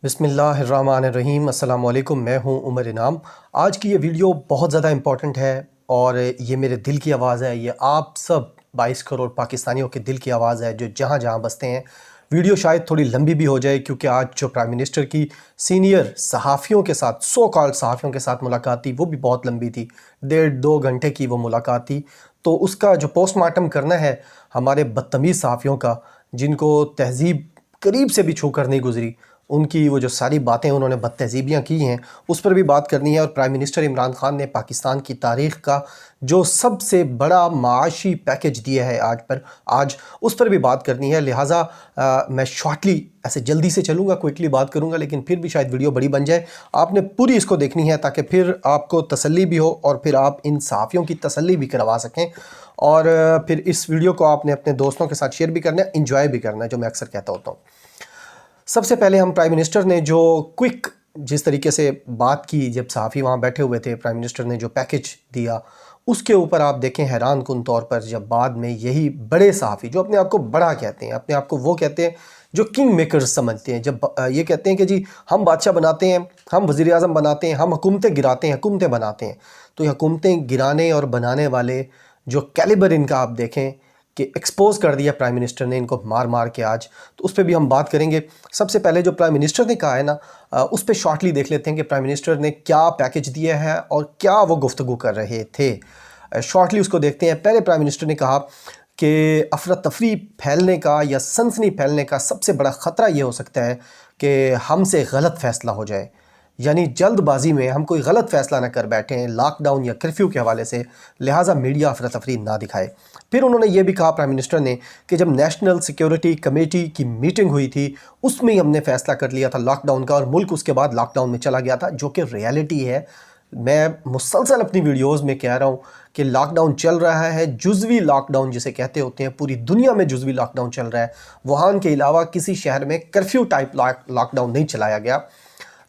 بسم اللہ الرحمن الرحیم۔ السلام علیکم، میں ہوں عمر انعام۔ آج کی یہ ویڈیو بہت زیادہ امپورٹنٹ ہے اور یہ میرے دل کی آواز ہے، یہ آپ سب 22 کروڑ پاکستانیوں کے دل کی آواز ہے جو جہاں جہاں بستے ہیں۔ ویڈیو شاید تھوڑی لمبی بھی ہو جائے کیونکہ آج جو پرائم منسٹر کی سینئر صحافیوں کے ساتھ صحافیوں کے ساتھ ملاقات تھی وہ بھی بہت لمبی تھی، 1.5-2 گھنٹے کی وہ ملاقات تھی۔ تو اس کا جو پوسٹ مارٹم کرنا ہے ہمارے بدتمیز صحافیوں کا، جن کو تہذیب قریب سے بھی چھو کر نہیں گزری، ان کی وہ جو ساری باتیں انہوں نے بد تہذیبیاں کی ہیں اس پر بھی بات کرنی ہے۔ اور پرائم منسٹر عمران خان نے پاکستان کی تاریخ کا جو سب سے بڑا معاشی پیکج دیا ہے آج اس پر بھی بات کرنی ہے۔ لہٰذا میں شارٹلی ایسے جلدی سے چلوں گا، کوئکلی بات کروں گا، لیکن پھر بھی شاید ویڈیو بڑی بن جائے۔ آپ نے پوری اس کو دیکھنی ہے تاکہ پھر آپ کو تسلی بھی ہو اور پھر آپ ان صحافیوں کی تسلی بھی کروا سکیں، اور پھر اس ویڈیو کو آپ نے اپنے دوستوں کے ساتھ شیئر بھی کرنا ہے، انجوائے بھی کرنا ہے، جو میں اکثر کہتا ہوتا ہوں۔ سب سے پہلے ہم پرائم منسٹر نے جو کوئک جس طریقے سے بات کی، جب صحافی وہاں بیٹھے ہوئے تھے، پرائم منسٹر نے جو پیکج دیا اس کے اوپر آپ دیکھیں حیران کن طور پر، جب بعد میں یہی بڑے صحافی جو اپنے آپ کو بڑا کہتے ہیں، اپنے آپ کو وہ کہتے ہیں جو کنگ میکرز سمجھتے ہیں، جب یہ کہتے ہیں کہ جی ہم بادشاہ بناتے ہیں، ہم وزیر اعظم بناتے ہیں، ہم حکومتیں گراتے ہیں، حکومتیں بناتے ہیں، تو یہ حکومتیں گرانے اور بنانے والے جو کیلیبر ان کا آپ دیکھیں کہ ایکسپوز کر دیا پرائم منسٹر نے ان کو مار مار کے آج، تو اس پہ بھی ہم بات کریں گے۔ سب سے پہلے جو پرائم منسٹر نے کہا ہے نا، اس پہ شارٹلی دیکھ لیتے ہیں کہ پرائم منسٹر نے کیا پیکج دیا ہے اور کیا وہ گفتگو کر رہے تھے۔ شارٹلی اس کو دیکھتے ہیں۔ پہلے پرائم منسٹر نے کہا کہ افراتفری پھیلنے کا یا سنسنی پھیلنے کا سب سے بڑا خطرہ یہ ہو سکتا ہے کہ ہم سے غلط فیصلہ ہو جائے، یعنی جلد بازی میں ہم کوئی غلط فیصلہ نہ کر بیٹھیں لاک ڈاؤن یا کرفیو کے حوالے سے، لہٰذا میڈیا افراتفری نہ دکھائے۔ پھر انہوں نے یہ بھی کہا پرائم منسٹر نے کہ جب نیشنل سیکیورٹی کمیٹی کی میٹنگ ہوئی تھی اس میں ہی ہم نے فیصلہ کر لیا تھا لاک ڈاؤن کا، اور ملک اس کے بعد لاک ڈاؤن میں چلا گیا تھا، جو کہ ریالٹی ہے۔ میں مسلسل اپنی ویڈیوز میں کہہ رہا ہوں کہ لاک ڈاؤن چل رہا ہے، جزوی لاک ڈاؤن جسے کہتے ہوتے ہیں، پوری دنیا میں جزوی لاک ڈاؤن چل رہا ہے۔ ووہان کے علاوہ کسی شہر میں کرفیو ٹائپ لاک ڈاؤن نہیں چلایا گیا،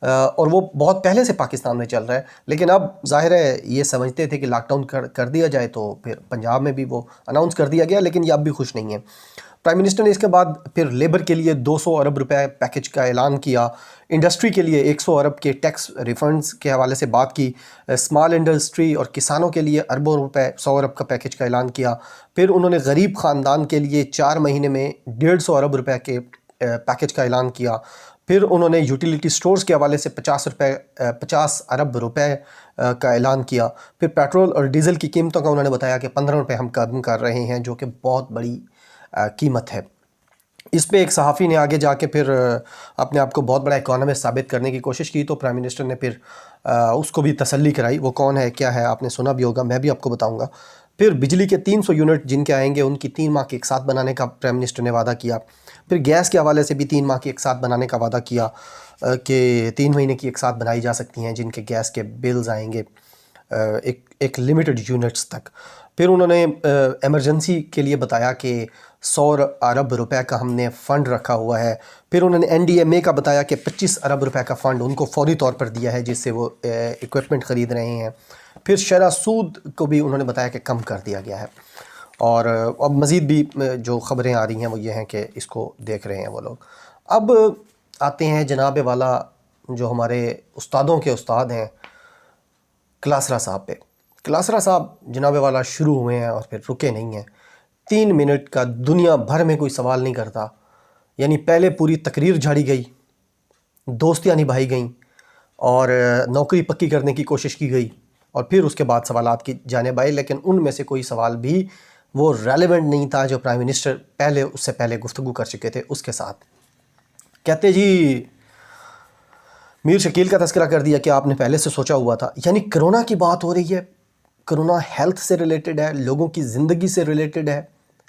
اور وہ بہت پہلے سے پاکستان میں چل رہا ہے، لیکن اب ظاہر ہے یہ سمجھتے تھے کہ لاک ڈاؤن کر دیا جائے، تو پھر پنجاب میں بھی وہ اناؤنس کر دیا گیا، لیکن یہ اب بھی خوش نہیں ہے۔ پرائم منسٹر نے اس کے بعد پھر لیبر کے لیے 200 ارب روپے پیکج کا اعلان کیا، انڈسٹری کے لیے 100 ارب کے ٹیکس ریفنڈز کے حوالے سے بات کی، اسمال انڈسٹری اور کسانوں کے لیے اربوں روپے 100 ارب کا پیکج کا اعلان کیا۔ پھر انہوں نے غریب خاندان کے لیے 4 مہینے میں 150 ارب روپے کے پیکج کا اعلان کیا۔ پھر انہوں نے یوٹیلیٹی سٹورز کے حوالے سے 50 ارب روپے کا اعلان کیا۔ پھر پیٹرول اور ڈیزل کی قیمتوں کا انہوں نے بتایا کہ 15 روپے ہم کم کر رہے ہیں، جو کہ بہت بڑی قیمت ہے۔ اس پہ ایک صحافی نے آگے جا کے پھر اپنے آپ کو بہت بڑا اکانومسٹ ثابت کرنے کی کوشش کی، تو پرائم منسٹر نے پھر اس کو بھی تسلی کرائی۔ وہ کون ہے کیا ہے آپ نے سنا بھی ہوگا، میں بھی آپ کو بتاؤں گا۔ پھر بجلی کے 300 یونٹ جن کے آئیں گے ان کی 3 ماہ کے ایک ساتھ بنانے کا پرائم منسٹر نے وعدہ کیا۔ پھر گیس کے حوالے سے بھی 3 ماہ کی ایک ساتھ بنانے کا وعدہ کیا کہ 3 مہینے کی ایک ساتھ بنائی جا سکتی ہیں جن کے گیس کے بلز آئیں گے ایک لیمیٹڈ یونٹس تک۔ پھر انہوں نے ایمرجنسی کے لیے بتایا کہ 100 ارب روپے کا ہم نے فنڈ رکھا ہوا ہے۔ پھر انہوں نے NDMA کا بتایا کہ 25 ارب روپے کا فنڈ ان کو فوری طور پر دیا ہے جس سے وہ ایکوپمنٹ خرید رہے ہیں۔ پھر شرح سود کو بھی انہوں نے بتایا کہ کم کر دیا گیا ہے، اور اب مزید بھی جو خبریں آ رہی ہیں وہ یہ ہیں کہ اس کو دیکھ رہے ہیں وہ لوگ۔ اب آتے ہیں جناب والا جو ہمارے استادوں کے استاد ہیں کلاسرا صاحب پہ۔ کلاسرا صاحب جناب والا شروع ہوئے ہیں اور پھر رکے نہیں ہیں۔ 3 منٹ کا دنیا بھر میں کوئی سوال نہیں کرتا، یعنی پہلے پوری تقریر جھاڑی گئی، دوستیاں نبھائی گئیں اور نوکری پکی کرنے کی کوشش کی گئی، اور پھر اس کے بعد سوالات کی جانب آئے، لیکن ان میں سے کوئی سوال بھی وہ ریلیونٹ نہیں تھا جو پرائم منسٹر اس سے پہلے گفتگو کر چکے تھے اس کے ساتھ۔ کہتے جی میر شکیل کا تذکرہ کر دیا کہ آپ نے پہلے سے سوچا ہوا تھا، یعنی کرونا کی بات ہو رہی ہے، کرونا ہیلتھ سے ریلیٹڈ ہے، لوگوں کی زندگی سے ریلیٹڈ ہے،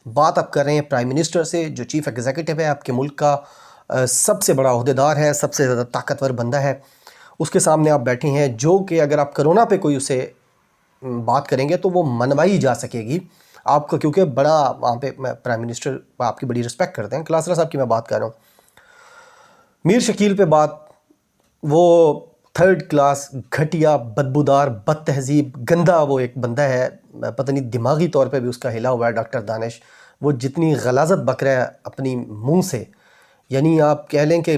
بات آپ کر رہے ہیں پرائم منسٹر سے جو چیف ایگزیکٹو ہے، آپ کے ملک کا سب سے بڑا عہدیدار ہے، سب سے زیادہ طاقتور بندہ ہے، اس کے سامنے آپ بیٹھے ہیں، جو کہ اگر آپ کرونا پہ کوئی اسے بات کریں گے تو وہ منوائی جا سکے گی آپ کو، کیونکہ بڑا وہاں پہ پرائم منسٹر آپ کی بڑی رسپیکٹ کرتے ہیں۔ کلاسرا صاحب کی میں بات کر رہا ہوں۔ میر شکیل پہ بات، وہ 3rd کلاس گھٹیا بدبودار بد تہذیب گندا وہ ایک بندہ ہے، پتہ نہیں دماغی طور پہ بھی اس کا ہلا ہوا ہے ڈاکٹر دانش۔ وہ جتنی غلاظت بک رہا ہے اپنی منہ سے، یعنی آپ کہہ لیں کہ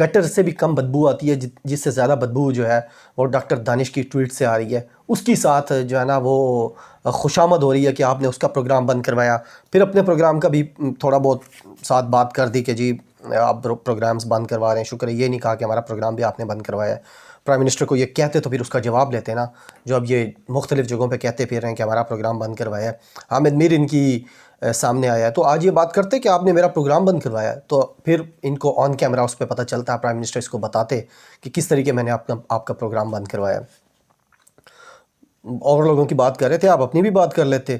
گٹر سے بھی کم بدبو آتی ہے، جس سے زیادہ بدبو جو ہے وہ ڈاکٹر دانش کی ٹویٹ سے آ رہی ہے، اس کی ساتھ جو ہے نا وہ خوشامد ہو رہی ہے کہ آپ نے اس کا پروگرام بند کروایا، پھر اپنے پروگرام کا بھی تھوڑا بہت ساتھ بات کر دی کہ جی آپ پروگرامز بند کروا رہے ہیں، شکر ہے یہ نہیں کہا کہ ہمارا پروگرام بھی آپ نے بند کروایا ہے۔ پرائم منسٹر کو یہ کہتے تو پھر اس کا جواب لیتے نا، جو اب یہ مختلف جگہوں پہ کہتے پھر رہے ہیں کہ ہمارا پروگرام بند کروایا ہے۔ حامد میر ان کی سامنے آیا ہے، تو آج یہ بات کرتے کہ آپ نے میرا پروگرام بند کروایا ہے، تو پھر ان کو آن کیمرہ اس پہ پتہ چلتا ہے، پرائم منسٹر اس کو بتاتے کہ کس طریقے میں نے آپ کا پروگرام بند کروایا ہے۔ اور لوگوں کی بات کر رہے تھے، آپ اپنی بھی بات کر لیتے۔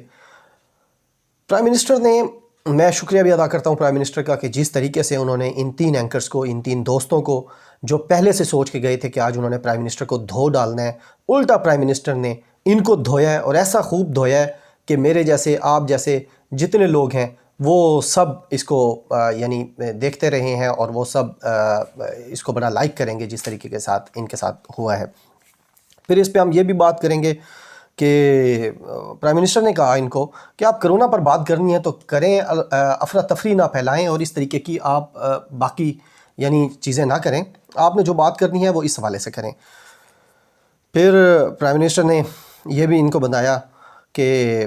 پرائم منسٹر نے، میں شکریہ بھی ادا کرتا ہوں پرائم منسٹر کا کہ جس طریقے سے انہوں نے ان 3 اینکرز کو، ان 3 دوستوں کو جو پہلے سے سوچ کے گئے تھے کہ آج انہوں نے پرائم منسٹر کو دھو ڈالنا ہے، الٹا پرائم منسٹر نے ان کو دھویا ہے، اور ایسا خوب دھویا ہے کہ میرے جیسے، آپ جیسے جتنے لوگ ہیں وہ سب اس کو یعنی دیکھتے رہے ہیں، اور وہ سب اس کو بڑا لائک کریں گے جس طریقے کے ساتھ ان کے ساتھ ہوا ہے۔ پھر اس پہ ہم یہ بھی بات کریں گے کہ پرائم منسٹر نے کہا ان کو کہ آپ کرونا پر بات کرنی ہے تو کریں، افراتفری نہ پھیلائیں، اور اس طریقے کی آپ باقی یعنی چیزیں نہ کریں، آپ نے جو بات کرنی ہے وہ اس حوالے سے کریں۔ پھر پرائم منسٹر نے یہ بھی ان کو بتایا کہ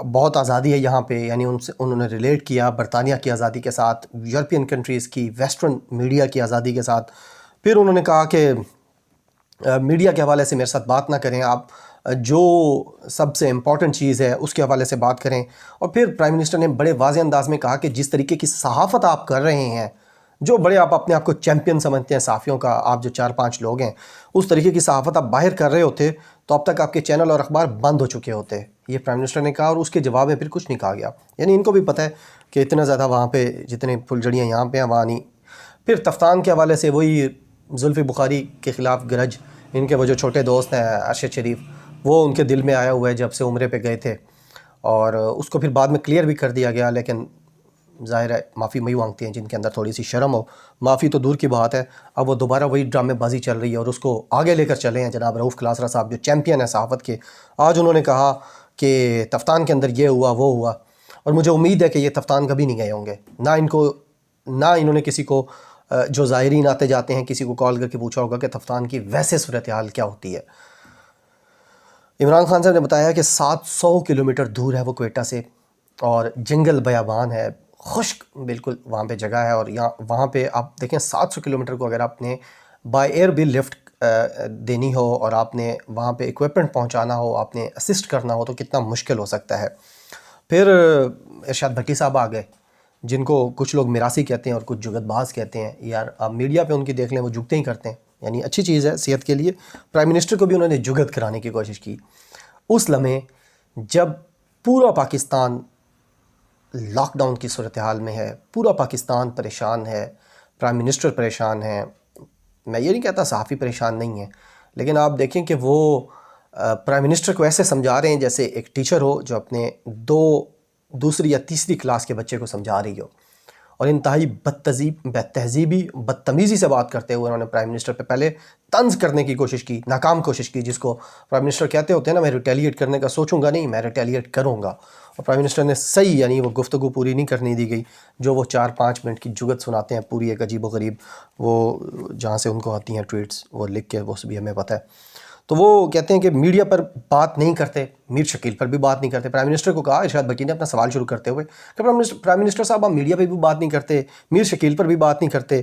بہت آزادی ہے یہاں پہ، یعنی انہوں نے ریلیٹ کیا برطانیہ کی آزادی کے ساتھ، یورپین کنٹریز کی، ویسٹرن میڈیا کی آزادی کے ساتھ۔ پھر انہوں نے کہا کہ میڈیا کے حوالے سے میرے ساتھ بات نہ کریں، آپ جو سب سے امپورٹنٹ چیز ہے اس کے حوالے سے بات کریں۔ اور پھر پرائم منسٹر نے بڑے واضح انداز میں کہا کہ جس طریقے کی صحافت آپ کر رہے ہیں، جو بڑے آپ اپنے آپ کو چیمپئن سمجھتے ہیں صحافیوں کا، آپ جو 4-5 لوگ ہیں، اس طریقے کی صحافت آپ باہر کر رہے ہوتے تو اب تک آپ کے چینل اور اخبار بند ہو چکے ہوتے، یہ پرائم منسٹر نے کہا، اور اس کے جواب میں پھر کچھ نہیں کہا گیا۔ یعنی ان کو بھی پتہ ہے کہ اتنا زیادہ وہاں پہ جتنے پھلجھڑیاں یہاں پہ ہیں وہاں نہیں۔ پھر تفتان کے حوالے سے وہی زلفی بخاری کے خلاف گرج، ان کے وہ جو چھوٹے دوست ہیں ارشد شریف، وہ ان کے دل میں آیا ہوا ہے جب سے عمرے پہ گئے تھے، اور اس کو پھر بعد میں کلیئر بھی کر دیا گیا، لیکن ظاہر ہے معافی وہی مانگتے ہیں جن کے اندر تھوڑی سی شرم ہو، معافی تو دور کی بات ہے، اب وہ دوبارہ وہی ڈرامے بازی چل رہی ہے، اور اس کو آگے لے کر چلے ہیں جناب رؤوف کلاسرا صاحب جو چیمپئن ہیں صحافت کے۔ آج انہوں نے کہا کہ تفتان کے اندر یہ ہوا وہ ہوا، اور مجھے امید ہے کہ یہ تفتان کبھی نہیں گئے ہوں گے، نہ انہوں نے کسی کو جو زائرین آتے جاتے ہیں کسی کو کال کر کے پوچھا ہوگا کہ تفتان کی ویسے صورتحال کیا ہوتی ہے۔ عمران خان صاحب نے بتایا کہ 700 کلومیٹر دور ہے وہ کوئٹہ سے، اور جنگل بیابان ہے، خشک بالکل وہاں پہ جگہ ہے، اور وہاں پہ آپ دیکھیں 700 کلومیٹر کو اگر آپ نے بائی ایئر بھی لفٹ دینی ہو، اور آپ نے وہاں پہ ایکوپمنٹ پہنچانا ہو، آپ نے اسسٹ کرنا ہو، تو کتنا مشکل ہو سکتا ہے۔ پھر ارشاد بھٹی صاحب آ گئے، جن کو کچھ لوگ میراثی کہتے ہیں اور کچھ جگت باز کہتے ہیں، یار آپ میڈیا پہ ان کی دیکھ لیں وہ جگتے ہی کرتے ہیں، یعنی اچھی چیز ہے صحت کے لیے۔ پرائم منسٹر کو بھی انہوں نے جگت کرانے کی کوشش کی اس لمحے جب پورا پاکستان لاک ڈاؤن کی صورتحال میں ہے، پورا پاکستان پریشان ہے، پرائم منسٹر پریشان ہے۔ میں یہ نہیں کہتا صحافی پریشان نہیں ہیں، لیکن آپ دیکھیں کہ وہ پرائم منسٹر کو ایسے سمجھا رہے ہیں جیسے ایک ٹیچر ہو جو اپنے دوسری یا تیسری کلاس کے بچے کو سمجھا رہی ہو، اور انتہائی بدتمیزی سے بات کرتے ہوئے انہوں نے پرائم منسٹر پہ پہلے طنز کرنے کی کوشش کی، ناکام کوشش کی، جس کو پرائم منسٹر کہتے ہوتے ہیں نا، میں ریٹیلیٹ کرنے کا سوچوں گا نہیں، میں ریٹیلیٹ کروں گا۔ اور پرائم منسٹر نے صحیح، یعنی وہ گفتگو پوری نہیں کرنے دی گئی، جو وہ 4-5 منٹ کی جگت سناتے ہیں پوری ایک عجیب و غریب، وہ جہاں سے ان کو آتی ہیں ٹویٹس وہ لکھ کے، وہ بھی ہمیں پتہ ہے۔ تو وہ کہتے ہیں کہ میڈیا پر بات نہیں کرتے، میر شکیل پر بھی بات نہیں کرتے۔ پرائم منسٹر کو کہا ارشاد بھٹی نے اپنا سوال شروع کرتے ہوئے کہ پرائم منسٹر صاحب آپ میڈیا پہ بھی بات نہیں کرتے، میر شکیل پر بھی بات نہیں کرتے۔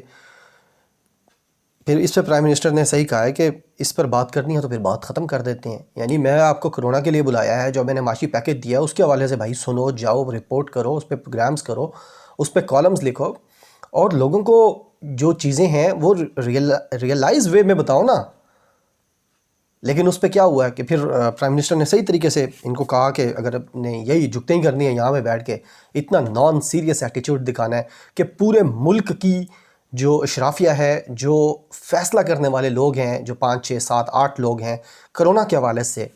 پھر اس پہ پرائم منسٹر نے صحیح کہا ہے کہ اس پر بات کرنی ہے تو پھر بات ختم کر دیتے ہیں، یعنی میں آپ کو کرونا کے لیے بلایا ہے، جو میں نے معاشی پیکج دیا ہے اس کے حوالے سے بھائی سنو، جاؤ رپورٹ کرو، اس پہ پروگرامز کرو، اس پہ کالمز لکھو، اور لوگوں کو جو چیزیں ہیں وہ ریئلائز وے میں بتاؤ نا۔ لیکن اس پہ کیا ہوا ہے کہ پھر پرائم منسٹر نے صحیح طریقے سے ان کو کہا کہ اگر آپ نے یہی جگتیں ہی کرنی ہے یہاں پہ بیٹھ کے، اتنا نان سیریس ایٹیچیوڈ دکھانا ہے کہ پورے ملک کی جو اشرافیہ ہے، جو فیصلہ کرنے والے لوگ ہیں، جو 5 6 7 8 لوگ ہیں کرونا کے حوالے سے،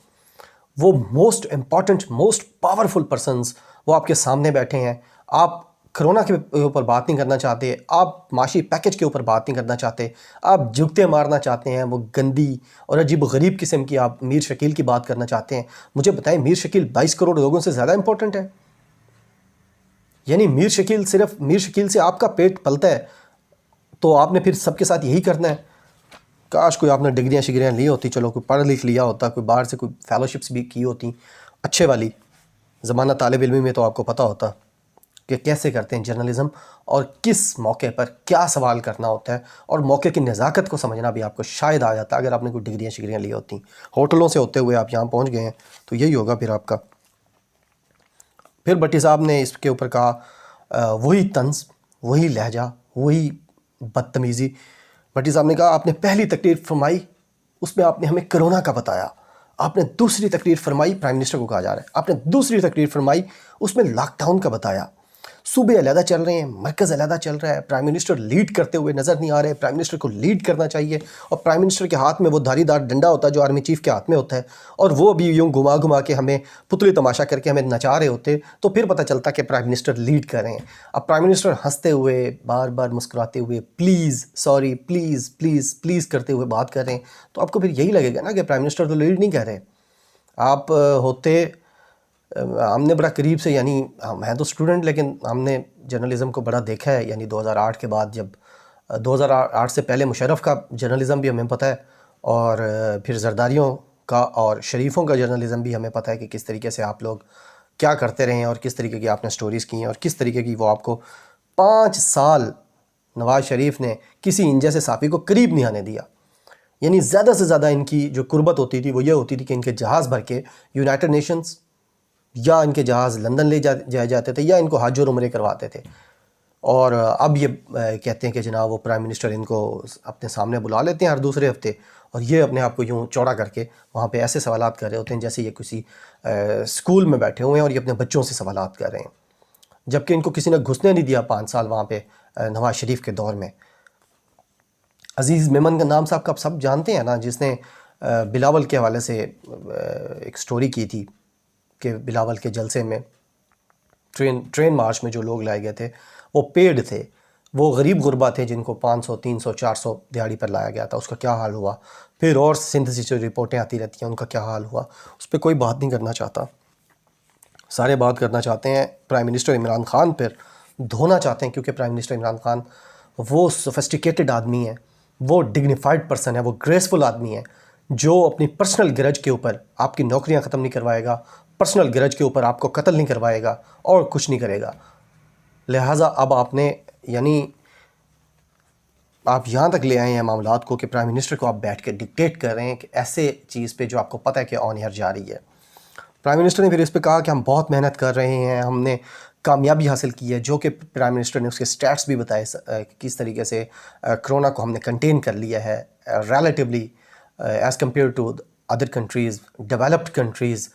وہ most important, most powerful persons وہ آپ کے سامنے بیٹھے ہیں، آپ کرونا کے اوپر بات نہیں کرنا چاہتے، آپ معاشی پیکج کے اوپر بات نہیں کرنا چاہتے، آپ جگتے مارنا چاہتے ہیں، وہ گندی اور عجیب و غریب قسم کی آپ میر شکیل کی بات کرنا چاہتے ہیں۔ مجھے بتائیں میر شکیل 22 کروڑ لوگوں سے زیادہ امپورٹنٹ ہے؟ یعنی میر شکیل صرف میر شکیل سے آپ کا پیٹ پلتا ہے تو آپ نے پھر سب کے ساتھ یہی کرنا ہے؟ کاش کوئی آپ نے ڈگریاں شگریاں لی ہوتی، چلو کوئی پڑھ لکھ لیا ہوتا، کوئی باہر سے کوئی فیلوشپس بھی کی ہوتی اچھے والی. زمانہ طالب علمی میں تو آپ کو پتہ ہوتا کہ کیسے کرتے ہیں جرنلزم، اور کس موقع پر کیا سوال کرنا ہوتا ہے، اور موقع کی نزاکت کو سمجھنا بھی آپ کو شاید آ جاتا اگر آپ نے کوئی ڈگریاں شگریاں لی ہوتی. ہوٹلوں سے ہوتے ہوئے آپ یہاں پہنچ گئے ہیں تو یہی ہوگا پھر آپ کا. پھر بھٹی صاحب نے اس کے اوپر کہا وہی طنز، وہی لہجہ، وہی بدتمیزی. بھٹی صاحب نے کہا آپ نے پہلی تقریر فرمائی اس میں آپ نے ہمیں کرونا کا بتایا، آپ نے دوسری تقریر فرمائی پرائم منسٹر کو کہا جا رہا ہے، آپ نے دوسری تقریر فرمائی اس میں لاک ڈاؤن کا بتایا. صوبے علیحدہ چل رہے ہیں، مرکز علیحدہ چل رہا ہے، پرائم منسٹر لیڈ کرتے ہوئے نظر نہیں آ رہے. پرائم منسٹر کو لیڈ کرنا چاہیے، اور پرائم منسٹر کے ہاتھ میں وہ دھاری دار ڈنڈا ہوتا ہے جو آرمی چیف کے ہاتھ میں ہوتا ہے، اور وہ بھی یوں گھما گھما کے ہمیں پتلی تماشا کر کے ہمیں نچا رہے ہوتے تو پھر پتہ چلتا کہ پرائم منسٹر لیڈ کر رہے ہیں. اب پرائم منسٹر ہنستے ہوئے، بار بار مسکراتے ہوئے، please sorry please please please کرتے ہوئے بات کر رہے ہیں تو آپ کو پھر یہی لگے گا نا کہ پرائم منسٹر تو لیڈ نہیں کر رہے. آپ ہوتے، ہم نے بڑا قریب سے، یعنی میں تو اسٹوڈنٹ لیکن ہم نے جرنلزم کو بڑا دیکھا ہے. یعنی 2008 کے بعد، جب 2008 سے پہلے مشرف کا جرنلزم بھی ہمیں پتہ ہے، اور پھر زرداریوں کا اور شریفوں کا جرنلزم بھی ہمیں پتہ ہے کہ کس طریقے سے آپ لوگ کیا کرتے رہے ہیں، اور کس طریقے کی آپ نے سٹوریز کی ہیں، اور کس طریقے کی وہ آپ کو 5 سال نواز شریف نے کسی انجے سے صافی کو قریب نہیں آنے دیا. یعنی زیادہ سے زیادہ ان کی جو قربت ہوتی تھی وہ یہ ہوتی تھی کہ ان کے جہاز بھر کے یونائٹڈ نیشنز یا ان کے جہاز لندن لے جائے جاتے تھے، یا ان کو حج اور عمرے کرواتے تھے. اور اب یہ کہتے ہیں کہ جناب وہ پرائم منسٹر ان کو اپنے سامنے بلا لیتے ہیں ہر دوسرے ہفتے، اور یہ اپنے آپ کو یوں چوڑا کر کے وہاں پہ ایسے سوالات کر رہے ہوتے ہیں جیسے یہ کسی اسکول میں بیٹھے ہوئے ہیں اور یہ اپنے بچوں سے سوالات کر رہے ہیں، جبکہ ان کو کسی نے گھسنے نہیں دیا 5 سال وہاں پہ نواز شریف کے دور میں. عزیز میمن کا نام صاحب کا آپ سب جانتے ہیں نا، جس نے بلاول کے حوالے سے ایک سٹوری کی تھی کہ بلاول کے جلسے میں ٹرین مارچ میں جو لوگ لائے گئے تھے وہ پیڈ تھے، وہ غریب غربا تھے جن کو 500 300 400 دیہڑی پر لایا گیا تھا. اس کا کیا حال ہوا؟ پھر اور سندھ سے جو رپورٹیں آتی رہتی ہیں ان کا کیا حال ہوا؟ اس پہ کوئی بات نہیں کرنا چاہتا. سارے بات کرنا چاہتے ہیں پرائم منسٹر عمران خان پر، دھونا چاہتے ہیں، کیونکہ پرائم منسٹر عمران خان وہ سوفسٹیکیٹڈ آدمی ہے، وہ ڈگنیفائڈ پرسن ہے، وہ گریسفل آدمی ہے جو اپنی پرسنل گرج کے اوپر آپ کی نوکریاں ختم نہیں کروائے گا، پرسنل گرج کے اوپر آپ کو قتل نہیں کروائے گا، اور کچھ نہیں کرے گا. لہٰذا اب آپ نے، یعنی آپ یہاں تک لے آئے ہیں معاملات کو کہ پرائم منسٹر کو آپ بیٹھ کے ڈکٹیٹ کر رہے ہیں کہ ایسے چیز پہ جو آپ کو پتہ ہے کہ آن ایئر جا رہی ہے. پرائم منسٹر نے پھر اس پہ کہا کہ ہم بہت محنت کر رہے ہیں، ہم نے کامیابی حاصل کی ہے، جو کہ پرائم منسٹر نے اس کے سٹیٹس بھی بتائے کس طریقے سے کرونا کو ہم نے کنٹین کر لیا ہے relatively as compare to other countries, developed countries.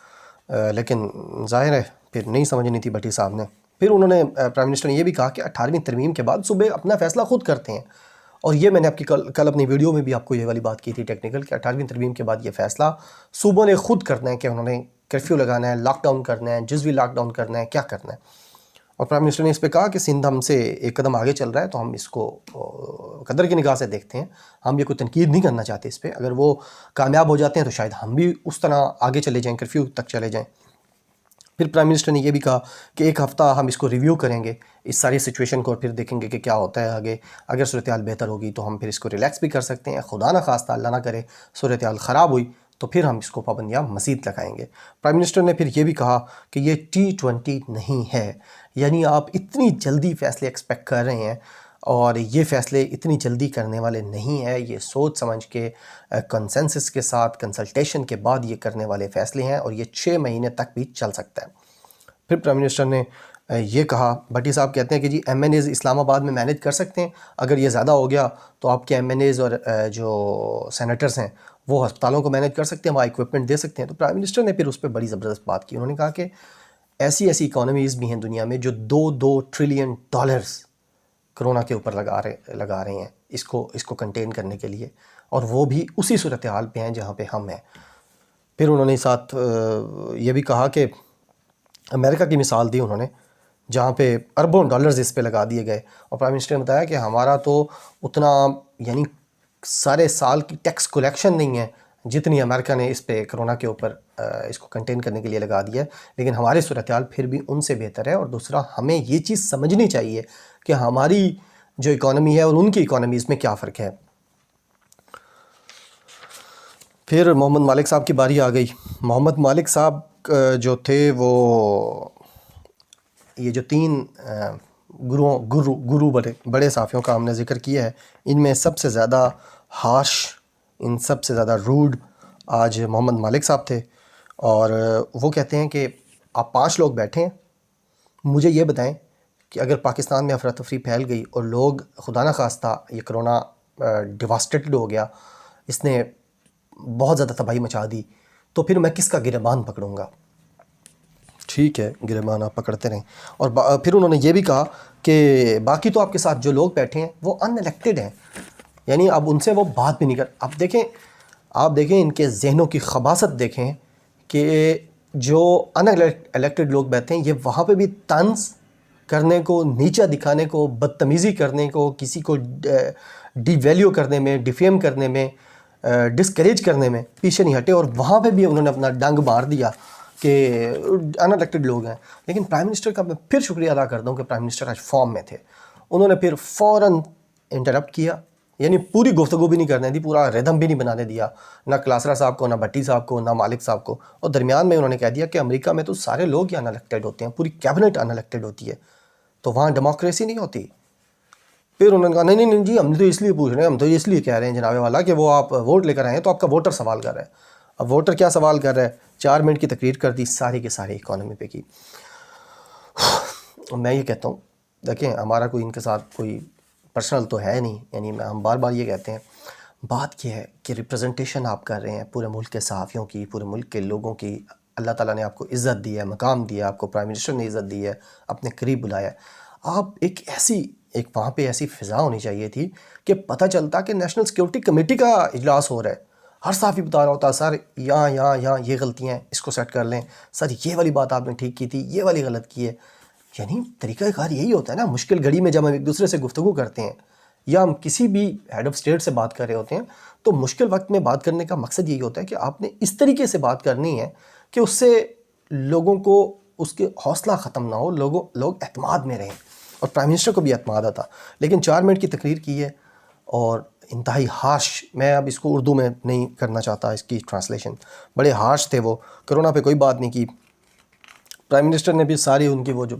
لیکن ظاہر ہے پھر نہیں سمجھنی تھی بھٹی صاحب نے. پھر انہوں نے پرائم منسٹر نے یہ بھی کہا کہ 18ویں ترمیم کے بعد صوبے اپنا فیصلہ خود کرتے ہیں، اور یہ میں نے آپ کی کل اپنی ویڈیو میں بھی آپ کو یہ والی بات کی تھی ٹیکنیکل، کہ 18ویں ترمیم کے بعد یہ فیصلہ صوبوں نے خود کرنا ہے کہ انہوں نے کرفیو لگانا ہے، لاک ڈاؤن کرنا ہے، جزوی لاک ڈاؤن کرنا ہے، کیا کرنا ہے. اور پرائم منسٹر نے اس پہ کہا کہ سندھ ہم سے ایک قدم آگے چل رہا ہے تو ہم اس کو قدر کی نگاہ سے دیکھتے ہیں، ہم یہ کوئی تنقید نہیں کرنا چاہتے اس پہ. اگر وہ کامیاب ہو جاتے ہیں تو شاید ہم بھی اس طرح آگے چلے جائیں، کرفیو تک چلے جائیں. پھر پرائم منسٹر نے یہ بھی کہا کہ ایک ہفتہ ہم اس کو ریویو کریں گے اس ساری سچویشن کو، اور پھر دیکھیں گے کہ کیا ہوتا ہے آگے. اگر صورتحال بہتر ہوگی تو ہم پھر اس کو ریلیکس بھی کر سکتے ہیں، خدا نہ خواستہ اللہ نہ کرے صورتحال خراب ہوئی تو پھر ہم اس کو پابندیاں مزید لگائیں گے. پرائم منسٹر نے پھر یہ بھی کہا کہ یہ T20 نہیں ہے، یعنی آپ اتنی جلدی فیصلے ایکسپیکٹ کر رہے ہیں، اور یہ فیصلے اتنی جلدی کرنے والے نہیں ہیں، یہ سوچ سمجھ کے کنسنسس کے ساتھ کنسلٹیشن کے بعد یہ کرنے والے فیصلے ہیں، اور یہ 6 مہینے تک بھی چل سکتا ہے. پھر پرائم منسٹر نے یہ کہا، بھٹی صاحب کہتے ہیں کہ جی ایم این ایز اسلام آباد میں مینیج کر سکتے ہیں، اگر یہ زیادہ ہو گیا تو آپ کے ایم این ایز اور جو سینیٹرز ہیں وہ ہسپتالوں کو مینیج کر سکتے ہیں، وہاں اکوپمنٹ دے سکتے ہیں. تو پرائم منسٹر نے پھر اس پہ بڑی زبردست بات کی. انہوں نے کہا کہ ایسی اکانومیز بھی ہیں دنیا میں جو $2 ٹریلین کرونا کے اوپر لگا رہے ہیں اس کو کنٹین کرنے کے لیے، اور وہ بھی اسی صورتحال پہ ہیں جہاں پہ ہم ہیں. پھر انہوں نے ساتھ یہ بھی کہا کہ امریکہ کی مثال دی انہوں نے، جہاں پہ اربوں ڈالرز اس پہ لگا دیے گئے، اور پرائم منسٹر نے بتایا کہ ہمارا تو اتنا، یعنی سارے سال کی ٹیکس کلیکشن نہیں ہے جتنی امریکہ نے اس پہ کرونا کے اوپر اس کو کنٹین کرنے کے لیے لگا دیا ہے، لیکن ہماری صورتحال پھر بھی ان سے بہتر ہے. اور دوسرا ہمیں یہ چیز سمجھنی چاہیے کہ ہماری جو اکانومی ہے اور ان کی اکانومیز میں کیا فرق ہے. پھر محمد مالک صاحب کی باری آ گئی. محمد مالک صاحب جو تھے وہ یہ جو تین گرو بڑے صحافیوں کا ہم نے ذکر کیا ہے، ان میں سب سے زیادہ ہارش، ان سب سے زیادہ روڈ آج محمد مالک صاحب تھے. اور وہ کہتے ہیں کہ آپ 5 لوگ بیٹھے ہیں، مجھے یہ بتائیں کہ اگر پاکستان میں افراتفری پھیل گئی اور لوگ خدا نہ خواستہ یہ کرونا ڈیواسٹیٹڈ ہو گیا، اس نے بہت زیادہ تباہی مچا دی، تو پھر میں کس کا گریبان پکڑوں گا؟ ٹھیک ہے، گریبان آپ پکڑتے رہیں. اور پھر انہوں نے یہ بھی کہا کہ باقی تو آپ کے ساتھ جو لوگ بیٹھے ہیں وہ ان الیکٹڈ ہیں، یعنی اب ان سے وہ بات بھی نہیں کر. آپ دیکھیں ان کے ذہنوں کی خباثت دیکھیں کہ جو ان الیکٹڈ لوگ بیٹھے ہیں، یہ وہاں پہ بھی طنز کرنے کو، نیچا دکھانے کو، بدتمیزی کرنے کو، کسی کو ڈی ویلیو کرنے میں، ڈیفیم کرنے میں، ڈسکریج کرنے میں پیچھے نہیں ہٹے. اور وہاں پہ بھی انہوں نے اپنا ڈنگ مار دیا کہ ان الیکٹڈ لوگ ہیں. لیکن پرائم منسٹر کا میں پھر شکریہ ادا کرتا ہوں کہ پرائم منسٹر آج فارم میں تھے. انہوں نے پھر فوراً انٹرپٹ کیا، یعنی پوری گفتگو بھی نہیں کرنے دی، پورا ردم بھی نہیں بنانے دیا، نہ کلاسرا صاحب کو، نہ بھٹی صاحب کو، نہ مالک صاحب کو. اور درمیان میں انہوں نے کہہ دیا کہ امریکہ میں تو سارے لوگ ہی ان الیکٹڈ ہوتے ہیں، پوری کیبنٹ ان الیکٹڈ ہوتی ہے، تو وہاں ڈیموکریسی نہیں ہوتی. پھر انہوں نے کہا نہیں جی، ہم تو اس لیے پوچھ رہے ہیں، ہم تو اس لیے کہہ رہے ہیں جناب والا کہ وہ آپ ووٹ لے کر آئے ہیں تو آپ کا ووٹر سوال کر رہا ہے. اب ووٹر کیا سوال کر رہا ہے؟ 4 منٹ کی تقریر کر دی، ساری کے ساری اکانومی پہ کی. میں یہ کہتا ہوں، دیکھیں ہمارا کوئی ان کے ساتھ کوئی پرسنل تو ہے نہیں، یعنی ہم بار بار یہ کہتے ہیں، بات یہ ہے کہ ریپرزنٹیشن آپ کر رہے ہیں پورے ملک کے صحافیوں کی، پورے ملک کے لوگوں کی. اللہ تعالیٰ نے آپ کو عزت دی ہے، مقام دیا، آپ کو پرائم منسٹر نے عزت دی ہے، اپنے قریب بلایا ہے. آپ ایک وہاں پہ ایسی فضا ہونی چاہیے تھی کہ پتہ چلتا کہ نیشنل سیکیورٹی کمیٹی کا اجلاس ہو رہا ہے، ہر صحافی بتا رہا ہوتا سر یہاں یہ غلطیاں ہیں، اس کو سیٹ کر لیں، سر یہ والی بات آپ نے ٹھیک کی تھی، یہ والی غلط کی ہے. یعنی طریقہ کار یہی ہوتا ہے نا. مشکل گھڑی میں جب ہم ایک دوسرے سے گفتگو کرتے ہیں یا ہم کسی بھی ہیڈ آف اسٹیٹ سے بات کر رہے ہوتے ہیں، تو مشکل وقت میں بات کرنے کا مقصد یہی ہوتا ہے کہ آپ نے اس طریقے سے بات کرنی ہے کہ اس سے لوگوں کو اس کے حوصلہ ختم نہ ہو، لوگ اعتماد میں رہیں. اور پرائم منسٹر کو بھی اعتماد آتا. لیکن 4 منٹ کی تقریر کی ہے اور انتہائی ہارش، میں اب اس کو اردو میں نہیں کرنا چاہتا اس کی ٹرانسلیشن، بڑے ہارش تھے وہ. کرونا پہ کوئی بات نہیں کی. پرائم منسٹر نے بھی ساری ان کی وہ جو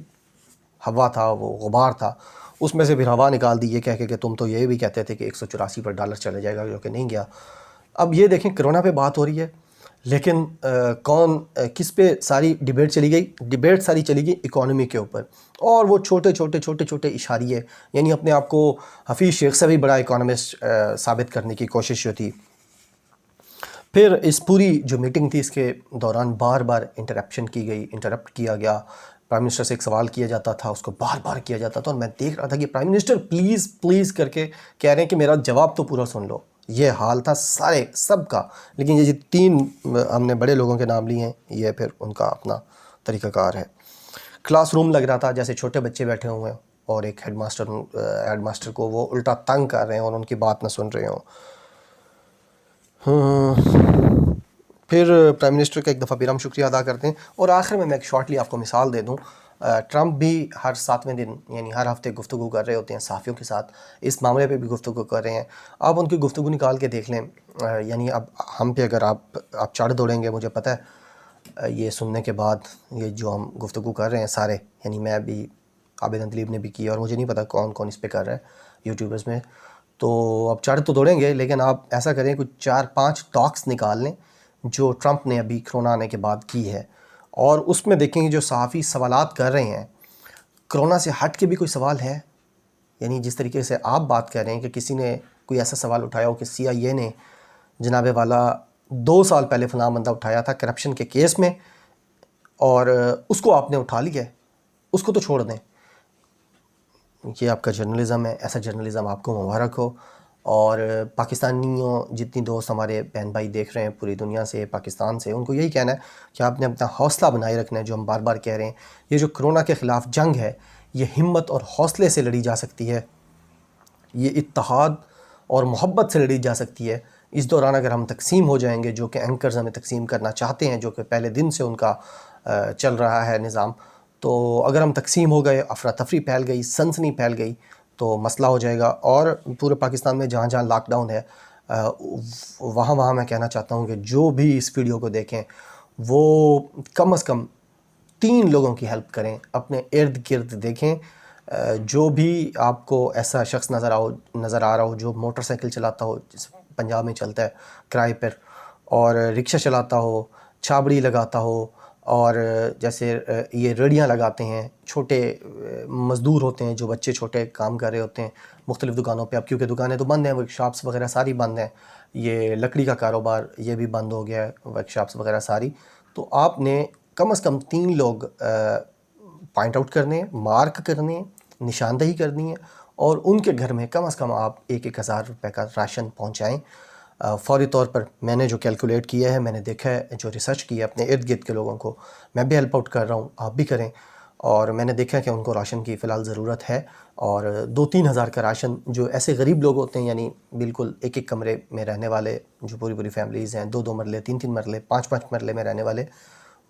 ہوا تھا، وہ غبار تھا، اس میں سے پھر ہوا نکال دی یہ کہہ کے کہ تم تو یہ بھی کہتے تھے کہ 184 پر ڈالر چلے جائے گا، جو کہ نہیں گیا. اب یہ دیکھیں کرونا پہ بات ہو رہی ہے، لیکن کس پہ ساری ڈیبیٹ چلی گئی؟ ڈیبیٹ ساری چلی گئی اکانومی کے اوپر. اور وہ چھوٹے اشاریے، یعنی اپنے آپ کو حفیظ شیخ سے بھی بڑا اکانومسٹ ثابت کرنے کی کوشش جو تھی. پھر اس پوری جو میٹنگ تھی اس کے دوران بار بار انٹرپٹ کیا گیا. پرائم منسٹر سے ایک سوال کیا جاتا تھا، اس کو بار بار کیا جاتا تھا، اور میں دیکھ رہا تھا کہ پرائم منسٹر پلیز کر کے کہہ رہے ہیں کہ میرا جواب تو پورا سن لو. یہ حال تھا سب کا. لیکن یہ 3 ہم نے بڑے لوگوں کے نام لیے ہیں، یہ پھر ان کا اپنا طریقہ کار ہے. کلاس روم لگ رہا تھا جیسے چھوٹے بچے بیٹھے ہوئے ہیں اور ایک ہیڈ ماسٹر کو وہ الٹا تنگ کر رہے ہیں اور ان کی بات نہ سن رہے ہوں. پھر پرائم منسٹر کا ایک دفعہ پھر ہم شکریہ ادا کرتے ہیں. اور آخر میں ایک شارٹلی آپ کو مثال دے دوں، ٹرمپ بھی ہر 7ویں دن یعنی ہر ہفتے گفتگو کر رہے ہوتے ہیں صحافیوں کے ساتھ، اس معاملے پہ بھی گفتگو کر رہے ہیں. آپ ان کی گفتگو نکال کے دیکھ لیں، یعنی اب ہم پہ اگر آپ چڑھ دوڑیں گے، مجھے پتہ ہے یہ سننے کے بعد یہ جو ہم گفتگو کر رہے ہیں سارے، یعنی میں بھی، عابد اندلیب نے بھی کی، اور مجھے نہیں پتہ کون اس پہ کر رہا ہے یوٹیوبرز میں، تو اب چڑھ تو دوڑیں گے، لیکن آپ ایسا کریں کچھ 4-5 ٹاکس نکال لیں جو ٹرمپ نے ابھی کرونا آنے کے بعد کی ہے، اور اس میں دیکھیں گے جو صحافی سوالات کر رہے ہیں کرونا سے ہٹ کے بھی کوئی سوال ہے. یعنی جس طریقے سے آپ بات کر رہے ہیں کہ کسی نے کوئی ایسا سوال اٹھایا ہو کہ CIA نے جناب والا 2 سال پہلے فلاں بندہ اٹھایا تھا کرپشن کے کیس میں، اور اس کو آپ نے اٹھا لیا ہے، اس کو تو چھوڑ دیں. یہ آپ کا جرنلزم ہے، ایسا جرنلزم آپ کو مبارک ہو. اور پاکستانیوں جتنی دوست ہمارے بہن بھائی دیکھ رہے ہیں پوری دنیا سے، پاکستان سے، ان کو یہی کہنا ہے کہ آپ نے اپنا حوصلہ بنائے رکھنا ہے. جو ہم بار بار کہہ رہے ہیں، یہ جو کرونا کے خلاف جنگ ہے، یہ ہمت اور حوصلے سے لڑی جا سکتی ہے. یہ اتحاد اور محبت سے لڑی جا سکتی ہے۔ اس دوران اگر ہم تقسیم ہو جائیں گے، جو کہ اینکرز ہمیں تقسیم کرنا چاہتے ہیں، جو کہ پہلے دن سے ان کا چل رہا ہے نظام، تو اگر ہم تقسیم ہو گئے، افراتفری پھیل گئی، سنسنی پھیل گئی، تو مسئلہ ہو جائے گا۔ اور پورے پاکستان میں جہاں جہاں لاک ڈاؤن ہے، وہاں میں کہنا چاہتا ہوں کہ جو بھی اس ویڈیو کو دیکھیں وہ کم از کم 3 لوگوں کی ہیلپ کریں، اپنے ارد گرد دیکھیں۔ جو بھی آپ کو ایسا شخص نظر آ رہا ہو جو موٹر سائیکل چلاتا ہو، جس پنجاب میں چلتا ہے کرائے پر، اور رکشہ چلاتا ہو، چھابڑی لگاتا ہو، اور جیسے یہ ریڑیاں لگاتے ہیں، چھوٹے مزدور ہوتے ہیں جو بچے چھوٹے کام کر رہے ہوتے ہیں مختلف دکانوں پہ۔ اب کیونکہ دکانیں تو بند ہیں، ورک شاپس وغیرہ ساری بند ہیں، یہ لکڑی کا کاروبار یہ بھی بند ہو گیا ہے، ورک شاپس وغیرہ ساری۔ تو آپ نے کم از کم 3 لوگ پوائنٹ آؤٹ کرنے ہیں، مارک کرنے ہیں، نشاندہی کرنی ہے، اور ان کے گھر میں کم از کم آپ 1,000 روپے کا راشن پہنچائیں۔ فوری طور پر میں نے جو کیلکولیٹ کیا ہے، میں نے دیکھا ہے، جو ریسرچ کی ہے اپنے ارد گرد کے لوگوں کو، میں بھی ہیلپ آؤٹ کر رہا ہوں، آپ بھی کریں۔ اور میں نے دیکھا کہ ان کو راشن کی فی الحال ضرورت ہے، اور 2-3 ہزار کا راشن جو ایسے غریب لوگ ہوتے ہیں، یعنی بالکل ایک ایک کمرے میں رہنے والے، جو پوری فیملیز ہیں، 2-2 مرلے، 3-3 مرلے، 5-5 مرلے میں رہنے والے،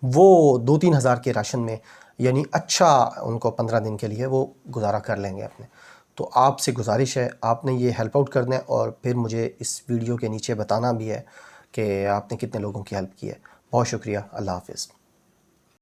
وہ 2-3 ہزار کے راشن میں یعنی اچھا ان کو 15 دن کے لیے وہ گزارا کر لیں گے اپنے۔ تو آپ سے گزارش ہے، آپ نے یہ ہیلپ آؤٹ کرنا ہے، اور پھر مجھے اس ویڈیو کے نیچے بتانا بھی ہے کہ آپ نے کتنے لوگوں کی ہیلپ کی ہے۔ بہت شکریہ، اللہ حافظ۔